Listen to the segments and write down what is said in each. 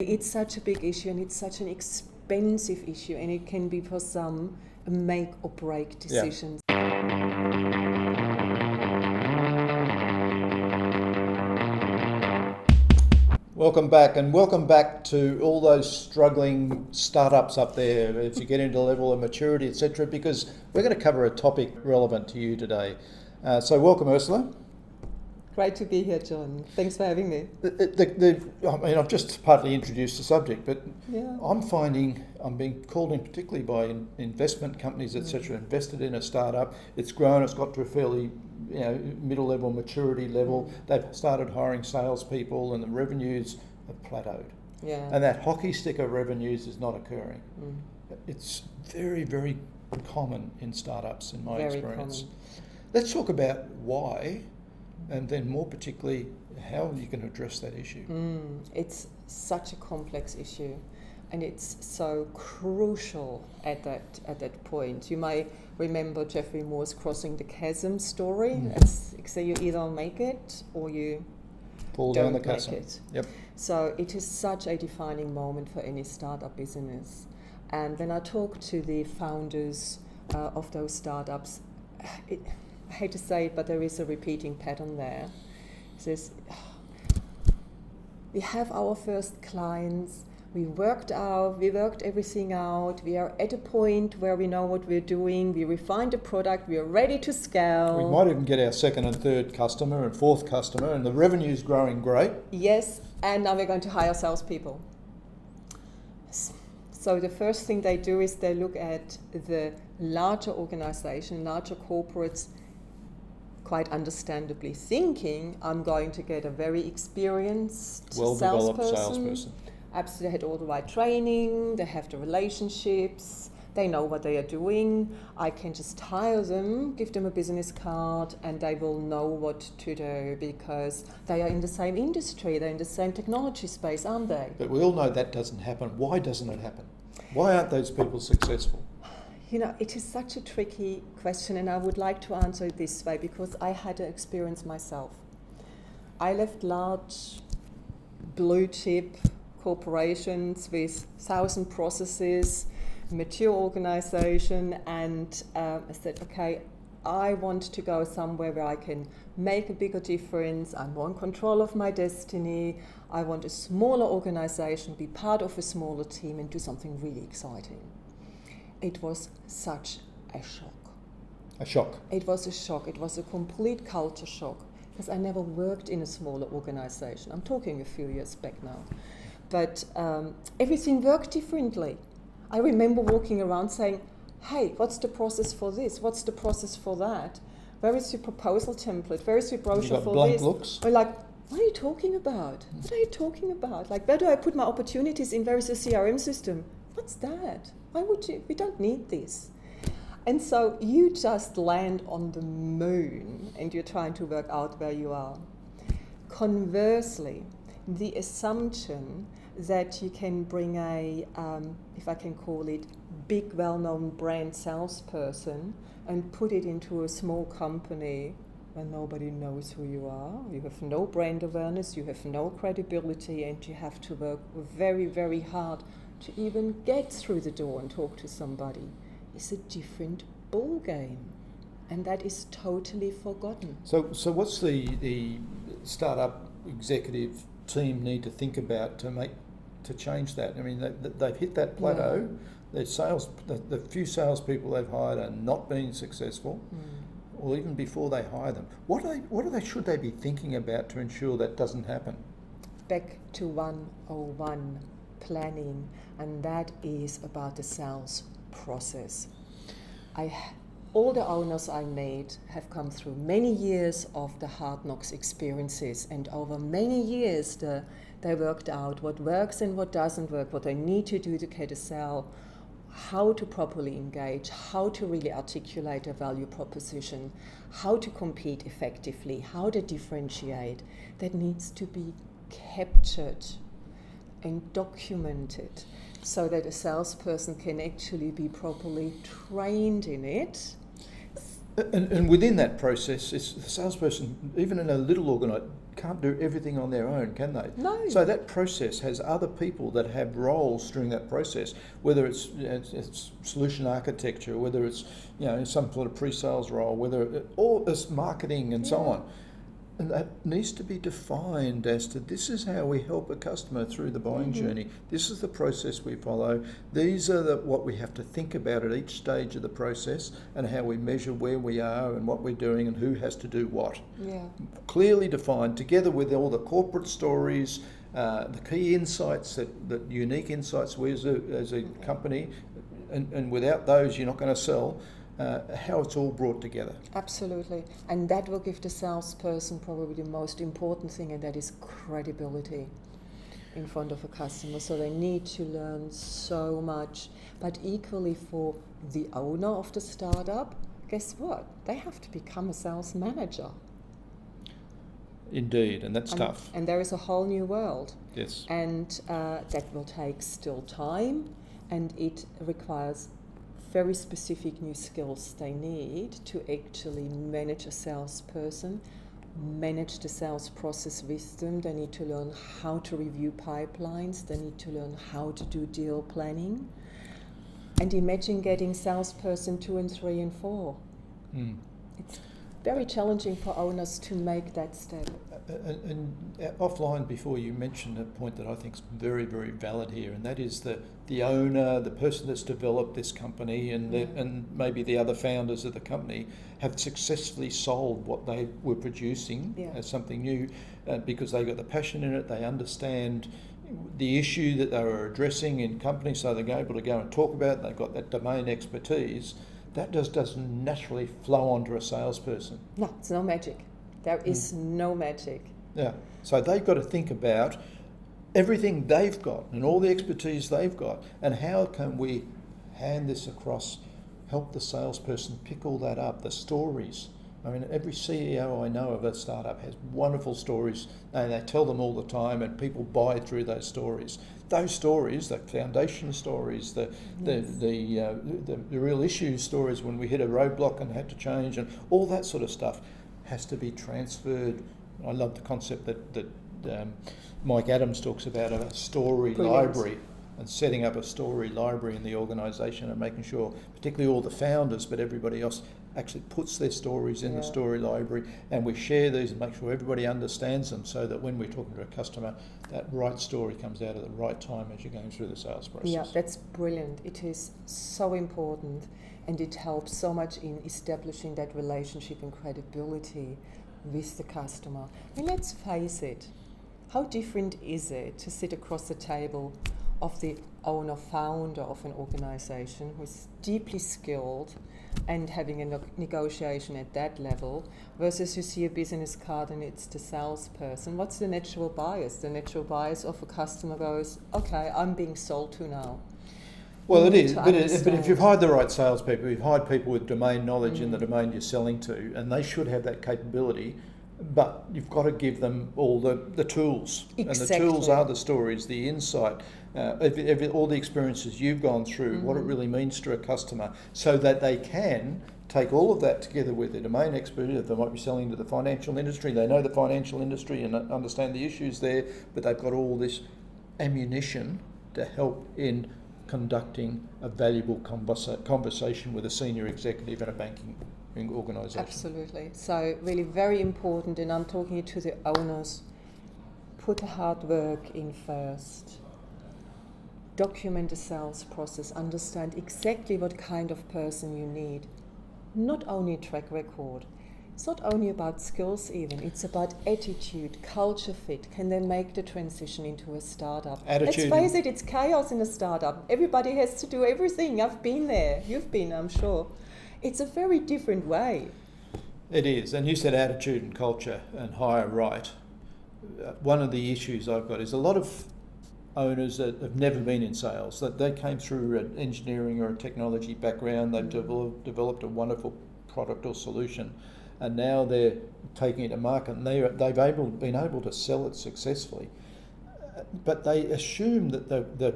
It's such a big issue and it's such an expensive issue, and it can be for some a make or break decision. Welcome back, and welcome back to all those struggling startups up there if you get into a level of maturity, etc., because we're going to cover a topic relevant to you today. So welcome, Ursula. Great to be here, John. Thanks for having me. I've just partly introduced the subject, but Yeah. I'm finding I'm being called in particularly by investment companies, etc., invested in a startup. It's grown, it's got to a fairly middle level maturity level. They've started hiring salespeople and the revenues have plateaued. Yeah. And that hockey stick of revenues is not occurring. It's very, very common in startups in my experience. Common. Let's talk about why, and then more particularly how you can address that issue. It's such a complex issue, and it's so crucial at that point. You may remember Geoffrey Moore's crossing the chasm story. So you either make it or you Fall don't down the make chasm. it. Yep. So it is such a defining moment for any startup business. And when I talk to the founders of those startups, I hate to say it, but there is a repeating pattern there. It says, we have our first clients, we worked everything out, we are at a point where we know what we're doing, we refined the product, we are ready to scale. We might even get our second and third customer and fourth customer, and the revenue's growing great. Yes, and now we're going to hire salespeople. So the first thing they do is they look at the larger organization, larger corporates, quite understandably thinking, I'm going to get a very experienced Well-developed salesperson. Absolutely, they had all the right training, they have the relationships, they know what they are doing. I can just hire them, give them a business card, and they will know what to do because they are in the same industry, they're in the same technology space, aren't they? But we all know that doesn't happen. Why doesn't it happen? Why aren't those people successful? It is such a tricky question, and I would like to answer it this way because I had an experience myself. I left large blue chip corporations with 1,000 processes, mature organization, and I said, okay, I want to go somewhere where I can make a bigger difference. I'm more in control of my destiny. I want a smaller organization, be part of a smaller team, and do something really exciting. It was such a shock. A shock. It was a shock. It was a complete culture shock because I never worked in a smaller organization. I'm talking a few years back now. But everything worked differently. I remember walking around saying, hey, what's the process for this? What's the process for that? Where is your proposal template? Where is your brochure for blank this? Looks? We're like, what are you talking about? What are you talking about? Like, where do I put my opportunities in? Where is the CRM system? What's that? Why would you? We don't need this. And so you just land on the moon and you're trying to work out where you are. Conversely, the assumption that you can bring a, if I can call it, big well-known brand salesperson and put it into a small company where nobody knows who you are, you have no brand awareness, you have no credibility, and you have to work very, very hard to even get through the door and talk to somebody, is a different ball game. And that is totally forgotten. So what's the startup executive team need to think about to change that? I mean, they've hit that plateau. Their the few salespeople they've hired are not being successful, or even before they hire them. What should they be thinking about to ensure that doesn't happen? Back to 101, planning, and that is about the sales process. All the owners I made have come through many years of the hard knocks experiences, and over many years they worked out what works and what doesn't work, what they need to do to get a sale, how to properly engage, how to really articulate a value proposition, how to compete effectively, how to differentiate. That needs to be captured and documented so that a salesperson can actually be properly trained in it. And within that process, the salesperson, even in a little can't do everything on their own, can they? No. So that process has other people that have roles during that process, whether it's solution architecture, whether it's some sort of pre-sales role, or it's marketing and so on. And that needs to be defined as to this is how we help a customer through the buying journey. This is the process we follow. These are what we have to think about at each stage of the process, and how we measure where we are and what we're doing and who has to do what. Yeah. Clearly defined, together with all the corporate stories, the key insights, that unique insights we as a company, and without those you're not going to sell. How it's all brought together. Absolutely. And that will give the salesperson probably the most important thing, and that is credibility in front of a customer. So they need to learn so much. But equally for the owner of the startup, guess what? They have to become a sales manager. Indeed, and that's tough. And there is a whole new world. Yes. And that will take still time, and it requires very specific new skills they need to actually manage a salesperson, manage the sales process with them. They need to learn how to review pipelines. They need to learn how to do deal planning. And imagine getting salesperson 2 and 3 and 4. It's very challenging for owners to make that step. And offline before, you mentioned a point that I think is very, very valid here, and that is the owner, the person that's developed this company, and maybe the other founders of the company have successfully sold what they were producing as something new, because they got the passion in it. They understand the issue that they were addressing in companies, so they're able to go and talk about it. They've got that domain expertise. That just doesn't naturally flow onto a salesperson. No, it's no magic. There is no magic. Yeah. So they've got to think about everything they've got and all the expertise they've got, and how can we hand this across, help the salesperson pick all that up, the stories. I mean, every CEO I know of a startup has wonderful stories, and they tell them all the time, and people buy through those stories. Those stories, the foundation stories, the real issue stories when we hit a roadblock and had to change, and all that sort of stuff has to be transferred. I love the concept that Mike Adams talks about, of a story library, and setting up a story library in the organisation, and making sure, particularly all the founders, but everybody else actually puts their stories in the story library, and we share these and make sure everybody understands them, so that when we're talking to a customer, that right story comes out at the right time as you're going through the sales process. Yeah, that's brilliant. It is so important, and it helps so much in establishing that relationship and credibility with the customer. And let's face it, how different is it to sit across the table of the owner, founder of an organization who's deeply skilled and having a negotiation at that level, versus you see a business card and it's the salesperson? What's the natural bias? The natural bias of a customer goes, okay, I'm being sold to now. Well, it is, but if you've hired the right salespeople, you've hired people with domain knowledge in the domain you're selling to, and they should have that capability, but you've got to give them all the tools. Exactly. And the tools are the stories, the insight, all the experiences you've gone through, what it really means to a customer, so that they can take all of that together with their domain expertise. They might be selling to the financial industry, they know the financial industry and understand the issues there, but they've got all this ammunition to help in conducting a valuable conversation with a senior executive in a banking organisation. Absolutely. So really very important, and I'm talking to the owners, put the hard work in first. Document the sales process, understand exactly what kind of person you need. Not only track record. It's not only about skills even, it's about attitude, culture fit. Can they make the transition into a startup? Attitude. Let's face it, it's chaos in a startup. Everybody has to do everything. I've been there. You've been, I'm sure. It's a very different way. It is. And you said attitude and culture and hire right. One of the issues I've got is a lot of owners that have never been in sales, that they came through an engineering or a technology background, they've developed a wonderful product or solution, and now they're taking it to market, and they've been able to sell it successfully. but they assume that the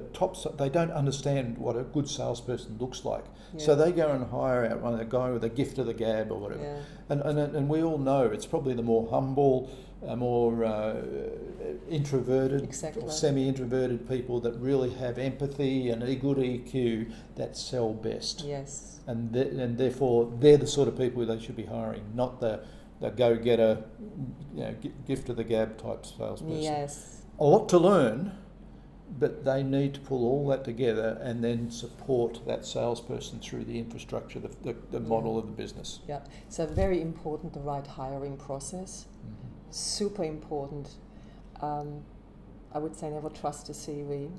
they don't understand what a good salesperson looks like. Yeah. So they go and hire out one of the guy with a gift of the gab or whatever. Yeah. And we all know it's probably the more humble, more introverted, Exactly. or semi-introverted people that really have empathy and a good EQ that sell best. Yes. And therefore they're the sort of people they should be hiring, not the go-getter, gift of the gab type salesperson. Yes. A lot to learn, but they need to pull all that together and then support that salesperson through the infrastructure, the model of the business. Yeah. So very important, the right hiring process. Mm-hmm. Super important. I would say never trust a CV.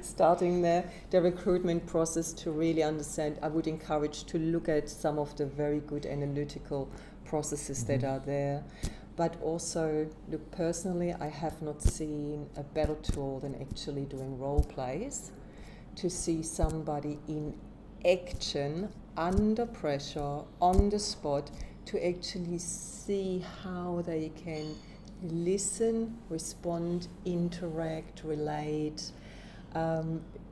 Starting there, the recruitment process to really understand, I would encourage to look at some of the very good analytical processes that are there. But also, look, personally, I have not seen a better tool than actually doing role plays to see somebody in action, under pressure, on the spot, to actually see how they can listen, respond, interact, relate.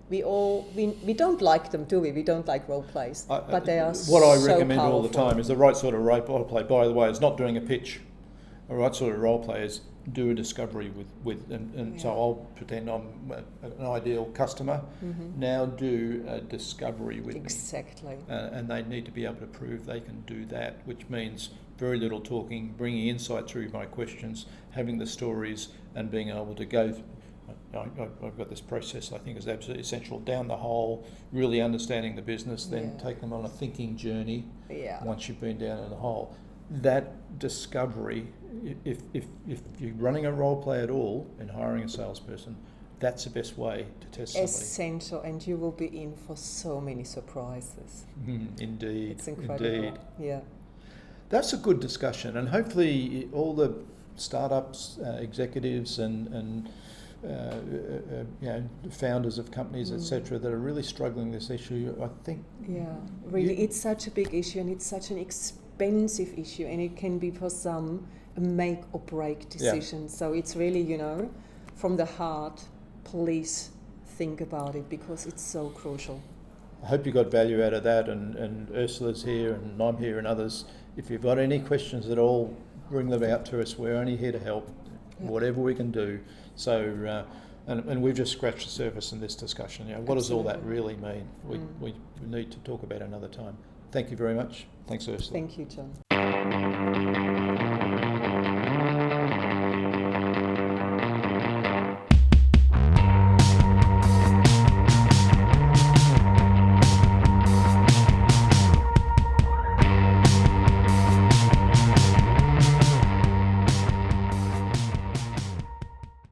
We don't like them, do we? We don't like role plays, but they are what I so recommend all the powerful. time is the right sort of role play. By the way, is not doing a pitch. A right sort of role play is do a discovery with so I'll pretend I'm an ideal customer. Now do a discovery with me. Exactly. And they need to be able to prove they can do that, which means very little talking, bringing insight through my questions, having the stories, and being able to go. I've got this process I think is absolutely essential. Down the hole, really understanding the business, then take them on a thinking journey. Once you've been down in the hole, that discovery. If you're running a role play at all and hiring a salesperson, that's the best way to test somebody. Essential, and you will be in for so many surprises. Indeed, It's incredible. Indeed. Yeah. That's a good discussion, and hopefully all the startups, executives, and founders of companies, etc., that are really struggling with this issue. I think. Yeah, really, it's such a big issue, and it's such an expensive issue, and it can be for some a make or break decision. Yeah. So it's really, from the heart, please think about it because it's so crucial. I hope you got value out of that, and Ursula's here, and I'm here, and others. If you've got any questions at all, bring them out to us. We're only here to help, whatever we can do. So, and we've just scratched the surface in this discussion. What does all that really mean? We need to talk about it another time. Thank you very much. Thanks, Ursula. Thank you, John.